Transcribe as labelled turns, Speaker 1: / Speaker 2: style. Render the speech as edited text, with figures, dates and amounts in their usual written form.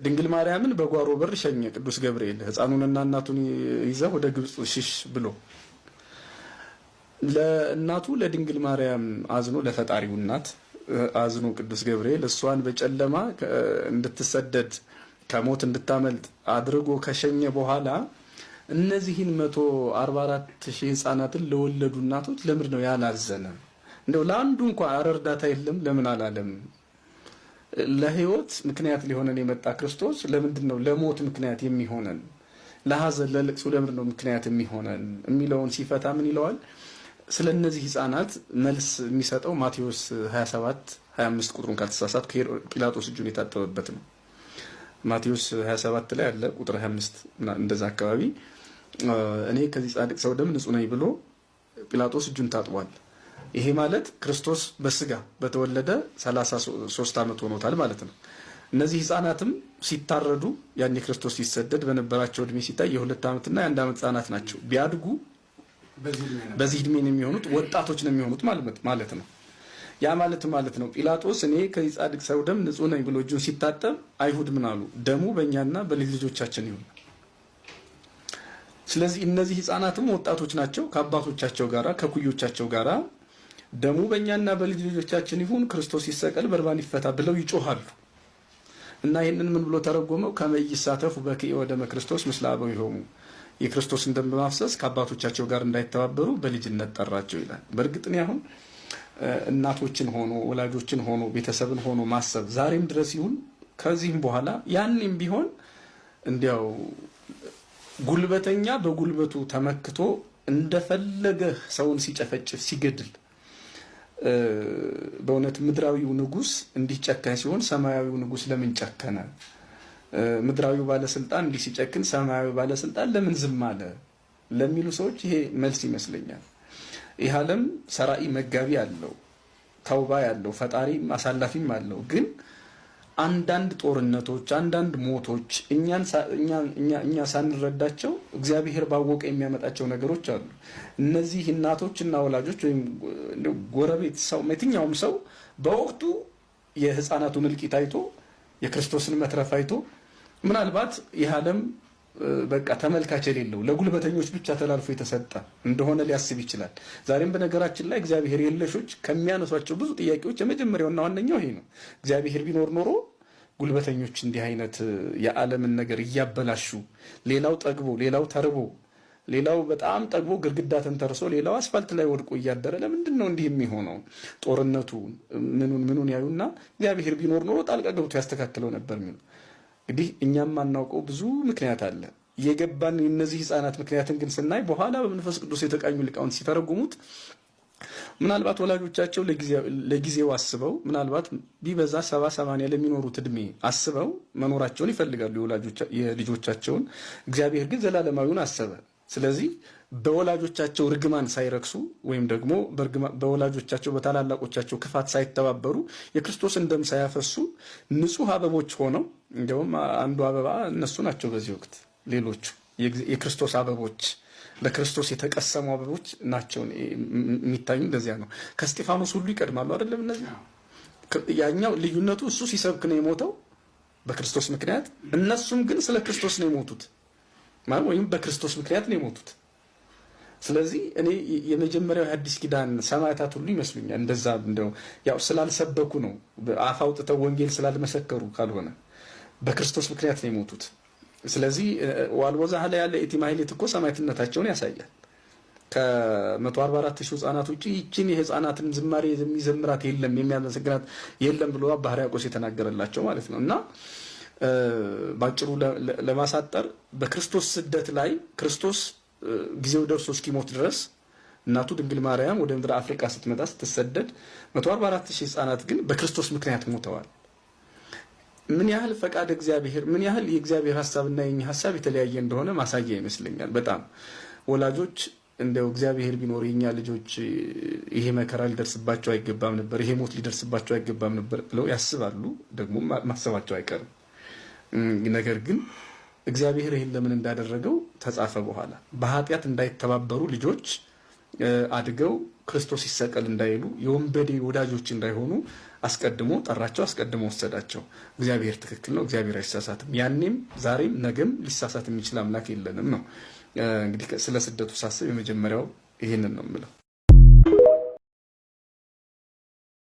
Speaker 1: ድንግል ማርያምን በጓሮ በር ሸኘ ቅዱስ ገብርኤል ሕፃኑንና እናቱን ይዘው ወደ ግብጽ ሽሽ ብሎ ለእናቱ ለድንግል ማርያም አዝኖ ለፈጣሪው እናት አዝኖ ቅዱስ ገብርኤል እሷን በጨለማ እንድትሰደድ ከሞት እንድታመልጥ አድርጎ ከሸኘ በኋላ እነዚህን 144,000 ሕፃናትን ለወለዱ እናቶች ለምንድን ነው ያላዘነ? እንደው ለአንዱ እንኳን እርዳታ የለም ለምን አላለም? ለህይወት ምክንያት ሊሆነን የመጣ ክርስቶስ ለምንድን ነው ለሞት ምክንያት የሚሆነን? ለሐዘን ለልቅሶ ለምንድን ነው ምክንያት የሚሆነን የሚለውን ሲፈታ ምን ይለዋል? ስለነዚህ ሕፃናት መልስ የሚሰጠው ማቴዎስ 27:25 ቁጥሩን ካልተሳሳት ጲላጦስ እጁን የታጠበበት ነው። ማቴዎስ 27 ላይ አለ ቁጥር 25 እንደዛ አካባቢ እኔ ከዚህ ጻድቅ ሰው ደም ንጹህ ነኝ ብሎ ጲላጦስ እጁን ታጥቧል። ይሄ ማለት ክርስቶስ በስጋ በተወለደ 33 ዓመት ሆኖታል ማለት ነው። እነዚህ ሕፃናትም ሲታረዱ ያኔ ክርስቶስ ሲሰደድ በነበራቸው እድሜ ሲታይ የ2 ዓመትና የ1 ዓመት ሕፃናት ናቸው። ቢያድጉ በዚህ እድሜ ነው የሚሆኑት፣ ወጣቶች ነው የሚሆኑት ማለት ነው። ያ ማለት ነው ጲላጦስ እኔ ከዚህ ጻድቅ ሰው ደም ንጹህ ነኝ ብሎ እጁን ሲታጠብ አይሁድ ምን አሉ? ደሙ በእኛና በልጅ ልጆቻችን ይሁን። ስለዚህ እነዚህ ሕፃናትም ወጣቶች ናቸው። ከአባቶቻቸው ጋራ ከኩዮቻቸው ጋራ ደሙ በእኛና በልጅ ልጆቻችን ይሁን፣ ክርስቶስ ይሰቀል፣ በርባን ይፈታ ብለው ይጮሃሉ። እና ይህንን ምን ብሎ ተረጎመው? ከመይሳተፉ በክየ ወደመ ክርስቶስ ምስለ አበዊሆሙ፣ የክርስቶስን ደም በማፍሰስ ከአባቶቻቸው ጋር እንዳይተባበሩ በልጅነት ጠራቸው ይላል። በእርግጥ እኔ አሁን እናቶችን ሆኖ ወላጆችን ሆኖ ቤተሰብን ሆኖ ማሰብ ዛሬም ድረስ ይሁን ከዚህም በኋላ ያንንም ቢሆን እንዲያው ጉልበተኛ በጉልበቱ ተመክቶ እንደፈለገ ሰውን ሲጨፈጭፍ ሲገድል በእውነት ምድራዊው ንጉስ እንዲህ ጨካኝ ሲሆን ሰማያዊው ንጉስ ለምን ጨከነ? ምድራዊው ባለስልጣን እንዲህ ሲጨክን ሰማያዊው ባለስልጣን ለምን ዝም አለ? ለሚሉ ሰዎች ይሄ መልስ ይመስለኛል። ይህ ዓለም ሰራኢ መጋቢ አለው፣ ተውባ ያለው ፈጣሪ አሳላፊም አለው። ግን አንዳንድ ጦርነቶች፣ አንዳንድ ሞቶች እኛ ሳንረዳቸው እግዚአብሔር ባወቀ የሚያመጣቸው ነገሮች አሉ። እነዚህ እናቶችና ወላጆች ወይም ጎረቤት ሰው የትኛውም ሰው በወቅቱ የሕፃናቱን እልቂት አይቶ የክርስቶስን መትረፍ አይቶ ምናልባት ይህ ዓለም በቃ ተመልካች የሌለው ለጉልበተኞች ብቻ ተላልፎ የተሰጠ እንደሆነ ሊያስብ ይችላል። ዛሬም በነገራችን ላይ እግዚአብሔር የለሾች ከሚያነሷቸው ብዙ ጥያቄዎች የመጀመሪያውና ዋነኛው ይሄ ነው። እግዚአብሔር ቢኖር ኖሮ ጉልበተኞች እንዲህ አይነት የዓለምን ነገር እያበላሹ ሌላው ጠግቦ ሌላው ተርቦ ሌላው በጣም ጠግቦ ግድግዳ ተንተርሶ ሌላው አስፋልት ላይ ወድቆ እያደረ ለምንድን ነው እንዲህ የሚሆነው? ጦርነቱ ምኑን ያዩና እግዚአብሔር ቢኖር ኖሮ ጣልቃ ገብቶ ያስተካክለው ነበር የሚሉ እንግዲህ እኛም ማናውቀው ብዙ ምክንያት አለ። የገባን እነዚህ ሕፃናት ምክንያትን ግን ስናይ በኋላ በመንፈስ ቅዱስ የተቃኙ ሊቃውንት ሲተረጉሙት ምናልባት ወላጆቻቸው ለጊዜው አስበው ምናልባት ቢበዛ 70-80 ለሚኖሩት እድሜ አስበው መኖራቸውን ይፈልጋሉ የልጆቻቸውን። እግዚአብሔር ግን ዘላለማዊውን አሰበ። ስለዚህ በወላጆቻቸው ርግማን ሳይረክሱ ወይም ደግሞ በወላጆቻቸው በታላላቆቻቸው ክፋት ሳይተባበሩ የክርስቶስን ደም ሳያፈሱ ንጹህ አበቦች ሆነው እንደውም አንዱ አበባ እነሱ ናቸው። በዚህ ወቅት ሌሎቹ የክርስቶስ አበቦች ለክርስቶስ የተቀሰሙ አበቦች ናቸው የሚታዩ። እንደዚያ ነው። ከእስጢፋኖስ ሁሉ ይቀድማሉ አይደለም? እነዚህ ያኛው ልዩነቱ እሱ ሲሰብክ ነው የሞተው በክርስቶስ ምክንያት፣ እነሱም ግን ስለ ክርስቶስ ነው የሞቱት ወይም በክርስቶስ ምክንያት ነው የሞቱት። ስለዚህ እኔ የመጀመሪያው የአዲስ ኪዳን ሰማዕታት ሁሉ ይመስሉኛል እንደዛ እንደው ያው ስላልሰበኩ ነው አፍ አውጥተው ወንጌል ስላልመሰከሩ ካልሆነ በክርስቶስ ምክንያት ነው የሞቱት። ስለዚህ ዋልቦዛ ላይ ያለ ኢቲማይሌት እኮ ሰማዕትነታቸውን ያሳያል። ከ144,000 ሕፃናት ውጪ ይቺን የሕፃናትን ዝማሬ የሚዘምራት የለም የሚያመሰግናት የለም ብሎ አባ ሕርያቆስ የተናገረላቸው ማለት ነው። እና ባጭሩ ለማሳጠር በክርስቶስ ስደት ላይ ክርስቶስ ጊዜው ደርሶ እስኪሞት ድረስ እናቱ ድንግል ማርያም ወደ ምድረ አፍሪካ ስትመጣ ስትሰደድ 144,000 ሕፃናት ግን በክርስቶስ ምክንያት ሞተዋል። ምን ያህል ፈቃድ እግዚአብሔር ምን ያህል የእግዚአብሔር ሐሳብና የኛ ሐሳብ የተለያየ እንደሆነ ማሳያ ይመስለኛል። በጣም ወላጆች እንደው እግዚአብሔር ቢኖር የኛ ልጆች ይሄ መከራ ሊደርስባቸው አይገባም ነበር፣ ይሄ ሞት ሊደርስባቸው አይገባም ነበር ብለው ያስባሉ። ደግሞ ማሰባቸው አይቀርም። ነገር ግን እግዚአብሔር ይሄን ለምን እንዳደረገው ተጻፈ። በኋላ በኃጢአት እንዳይተባበሩ ልጆች አድገው ክርስቶስ ይሰቀል እንዳይሉ የወንበዴ ወዳጆች እንዳይሆኑ አስቀድሞ ጠራቸው፣ አስቀድሞ ወሰዳቸው። እግዚአብሔር ትክክል ነው፣ እግዚአብሔር አይሳሳትም። ያኔም ዛሬም ነገም ሊሳሳት የሚችል አምላክ የለንም ነው። እንግዲህ ስለ ስደቱ ሳስብ የመጀመሪያው ይህንን ነው የምለው።